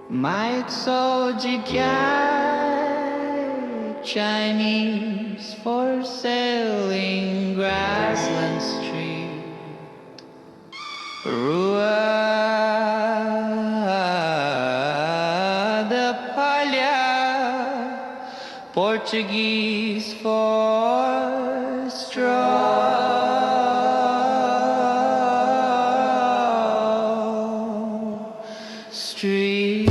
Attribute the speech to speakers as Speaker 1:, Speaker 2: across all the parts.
Speaker 1: 卖草地街 Chinese for sale Grassland Street Rua de Palha Portuguese for straw Street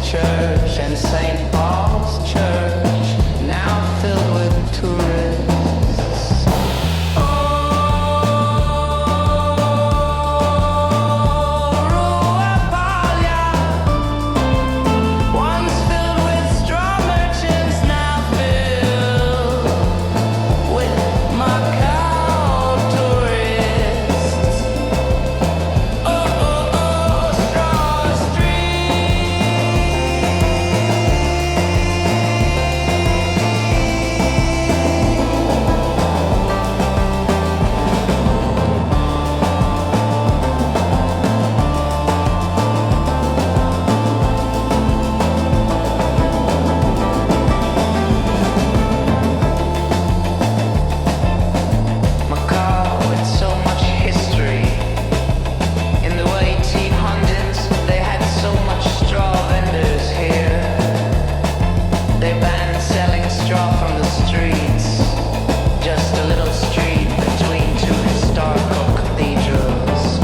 Speaker 1: Church and St. Paul's Church now filled with tourists. Oh, Rua Palha, once filled with straw merchants, now filled with Macau tourists. Straw Street. Macau with so much history. In the 1800s, they had so much straw vendors here. They banned selling straw from the streets. Just a little street between two historical cathedrals.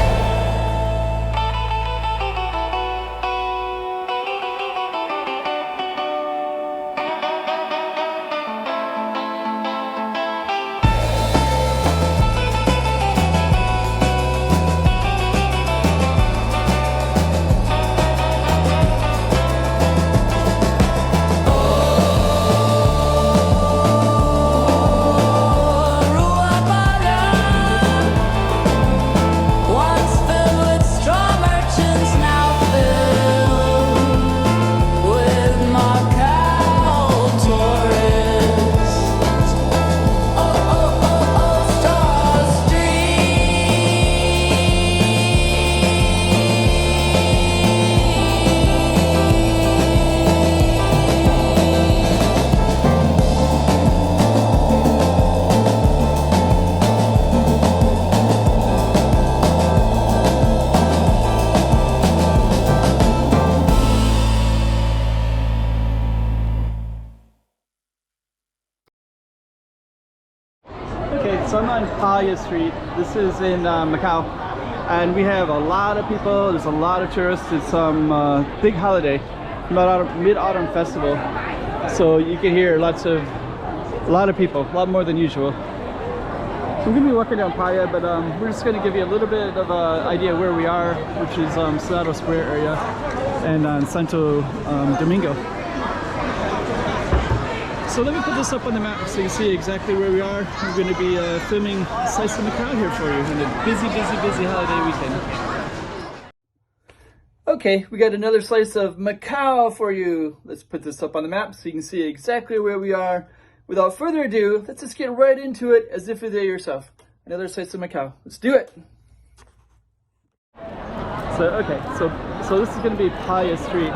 Speaker 1: Rua Palha, once filled with straw merchants, now filled with Macau tourists. Straw
Speaker 2: Okay, so I'm on Palha Street. This is in Macau, and we have a lot of people. There's a lot of tourists. It's some big holiday, Mid-Autumn Festival. So you can hear a lot of people, a lot more than usual. We're gonna be walking down Palha, but we're just gonna give you a little bit of an idea where we are, which is Senado Square area and Santo Domingo. So let me put this up on the map so you can see exactly where we are. We're going to be filming Slice of Macau here for you in a busy holiday weekend. Okay, we got another slice of Macau for you. Let's put this up on the map so you can see exactly where we are. Without further ado, let's just get right into it as if you're there yourself. Another slice of Macau. Let's do it. So this is going to be Palha Street.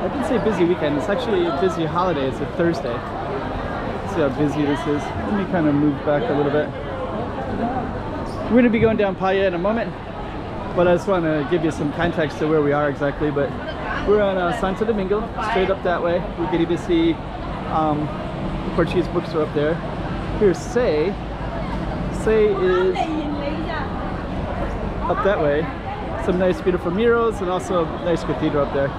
Speaker 2: I didn't say busy weekend, it's actually a busy holiday, it's a Thursday. See how busy this is. Let me kind of move back a little bit. We're going to be going down Palha in a moment, but I just want to give you some context to where we are exactly. But we're on Santo Domingo, straight up that way. We're getting to see the Portuguese bookstore up there. Here's Say is up that way. Some nice beautiful murals and also a nice cathedral up there.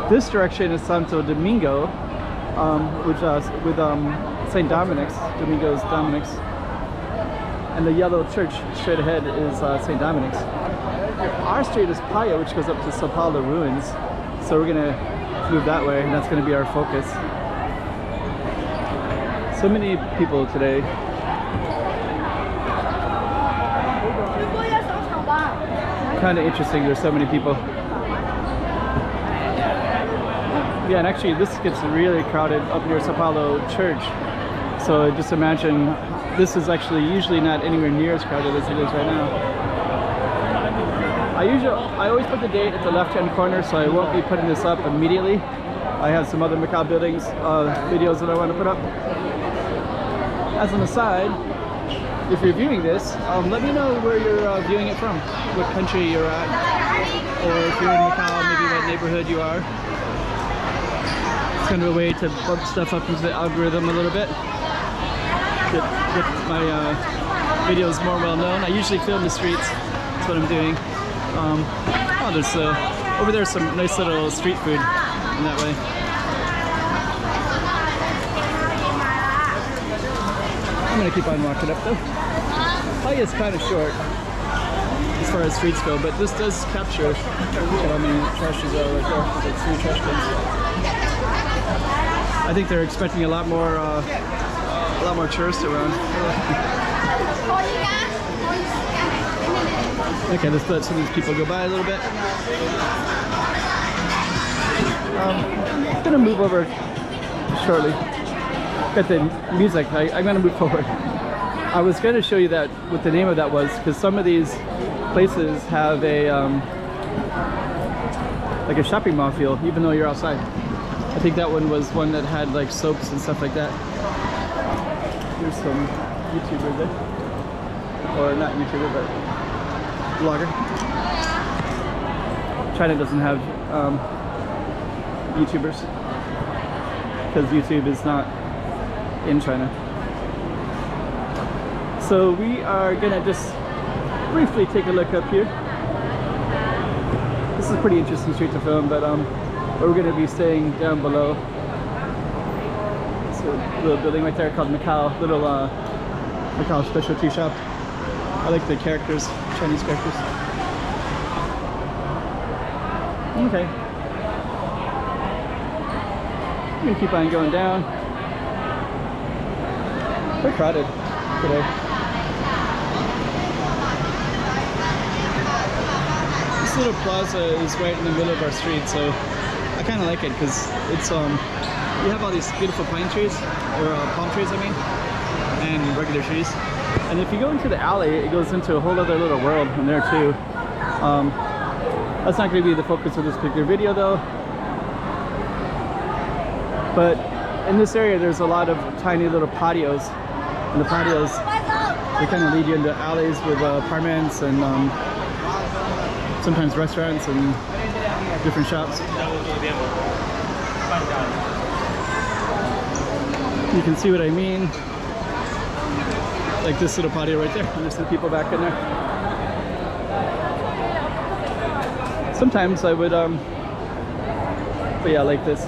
Speaker 2: This direction is Santo Domingo, with St. Dominic's, and the yellow church straight ahead is St. Dominic's. Our street is Palha, which goes up to Palha ruins, so we're gonna move that way, and that's gonna be our focus. So many people today. Kind of interesting, there's so many people. Yeah, and actually this gets really crowded up near Palha Church. So just imagine, this is actually usually not anywhere near as crowded as it is right now. I always put the date at the left-hand corner, so I won't be putting this up immediately. I have some other Macau buildings videos that I want to put up. As an aside, if you're viewing this, let me know where you're viewing it from, what country you're at, or if you're in Macau, maybe what neighborhood you are. It's kind of a way to bump stuff up into the algorithm a little bit. Get my videos more well known. I usually film the streets. That's what I'm doing. Oh, there's over there's some nice little street food in that way. I'm gonna keep on walking up though. Palha is kind of short as far as streets go, but this does capture. Look at how many trashes are right there. There's 3 trash cans. I think they're expecting a lot more tourists around. Okay, let's let some of these people go by a little bit. I'm gonna move over shortly. Got the music. I'm gonna move forward. I was gonna show you that what the name of that was, because some of these places have a like a shopping mall feel, even though you're outside. I think that one was one that had like soaps and stuff like that. There's some YouTuber there, or not YouTuber, but vlogger. China doesn't have YouTubers because YouTube is not in China. So we are gonna just briefly take a look up here. This is a pretty interesting street to film, but we're gonna be staying down below. It's a little building right there called Macau, little Macau specialty shop. I like the characters, Chinese characters. Okay. I'm gonna keep on going down. Quite crowded today. This little plaza is right in the middle of our street, so I kind of like it because it's you have all these beautiful pine trees, or palm trees I mean, and regular trees. And if you go into the alley, it goes into a whole other little world in there too. That's not going to be the focus of this particular video though. But in this area there's a lot of tiny little patios. And the patios, they kind of lead you into alleys with apartments and sometimes restaurants and different shops. You can see what I mean. Like this little patio right there, and there's some people back in there. Sometimes I would, but yeah, like this.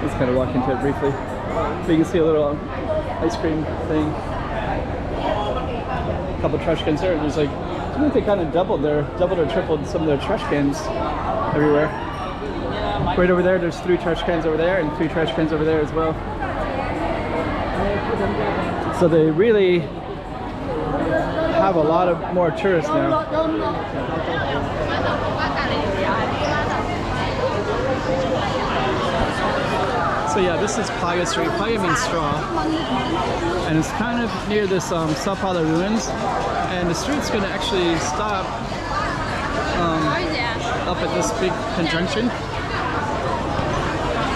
Speaker 2: Let's kind of walk into it briefly. But you can see a little ice cream thing. A couple trash cans there. There's like, I think they kind of doubled or tripled some of their trash cans everywhere. Right over there, there's 3 trash cans over there and 3 trash cans over there as well. So they really have a lot of more tourists now. So yeah, this is Palha Street. Palha means straw, and it's kind of near this Palha ruins. And the street's going to actually stop up at this big conjunction.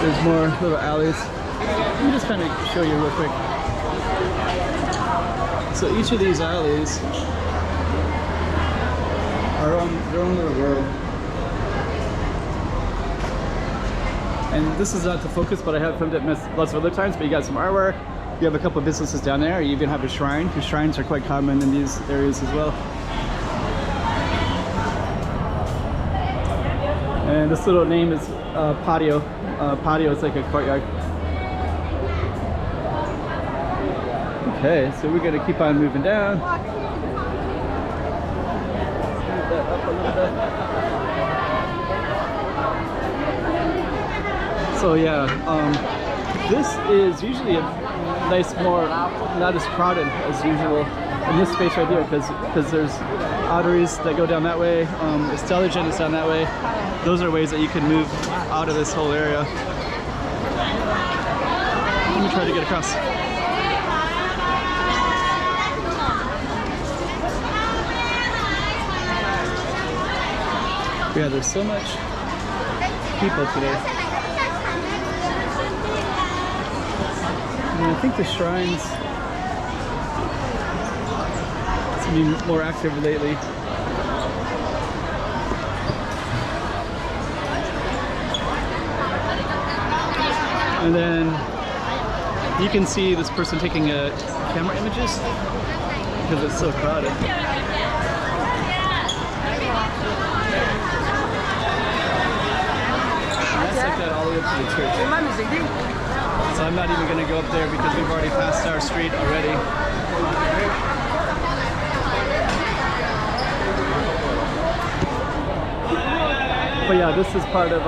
Speaker 2: There's more little alleys. Let me just kind of show you real quick. So each of these alleys are on their own little world. And this is not the focus, but I have filmed it lots of other times. But you got some artwork. You have a couple of businesses down there. You even have a shrine. The shrines are quite common in these areas as well. And this little name is patio. Patio is like a courtyard. Okay, so we're gonna keep on moving down. Move that up a little bit. So yeah, this is usually a nice, more not as crowded as usual in this space right here, because there's arteries that go down that way. Intelligent is down that way. Those are ways that you can move out of this whole area. Let me try to get across. Yeah, there's so much people today. And I think the shrines seem to be more active lately. And then you can see this person taking camera images because it's so crowded. Like that all the way up to the church. So I'm not even going to go up there because we've already passed our street already. But yeah, this is part of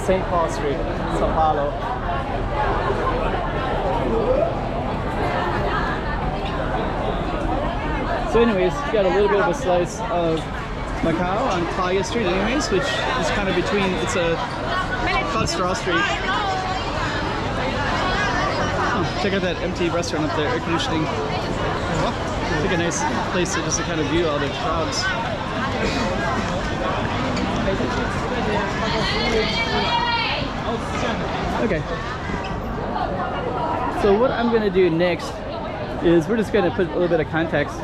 Speaker 2: St. Paul Street, Sao Paulo. So anyways, you got a little bit of a slice of Macau on Palha Street anyways, which is kind of between, it's a called Straw Street. Oh, check out that empty restaurant up there, air conditioning. Oh, it's like a nice place to just kind of view all the crowds. Okay. So what I'm gonna do next is we're just gonna put a little bit of context.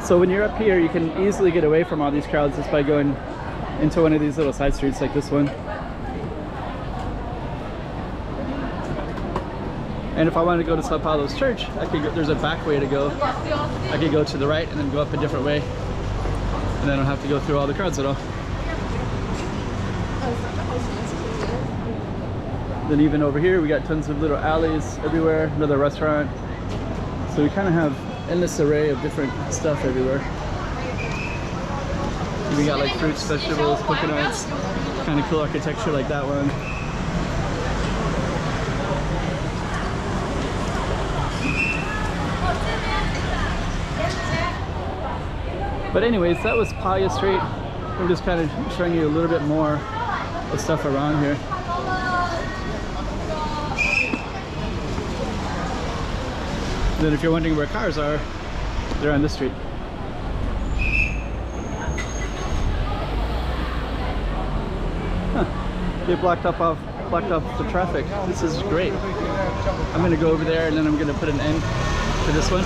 Speaker 2: So when you're up here, you can easily get away from all these crowds just by going into one of these little side streets like this one. And if I wanted to go to Sao Paulo's church, I could go, there's a back way to go. I could go to the right and then go up a different way. And I don't have to go through all the crowds at all. Then even over here, we got tons of little alleys everywhere, another restaurant. So we kind of have endless array of different stuff everywhere. We got like fruits, vegetables, coconuts, kind of cool architecture like that one. But anyways, that was Palha Street. We're just kind of showing you a little bit more of stuff around here. Then if you're wondering where cars are, they're on this street. Huh. They blocked off the traffic. This is great. I'm gonna go over there and then I'm gonna put an end to this one.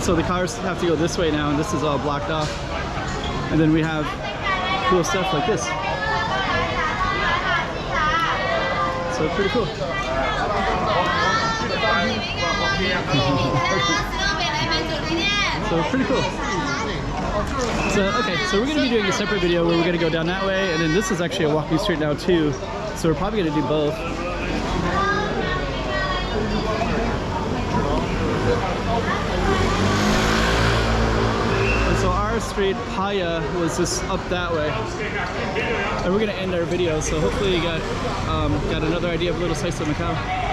Speaker 2: So the cars have to go this way now and this is all blocked off. And then we have cool stuff like this. So pretty cool. So pretty cool. So okay, so we're gonna be doing a separate video where we're gonna go down that way, and then this is actually a walking street now too. So we're probably gonna do both. And so our street, Palha, was just up that way. And we're gonna end our video, so hopefully you got another idea of a little slice of Macau.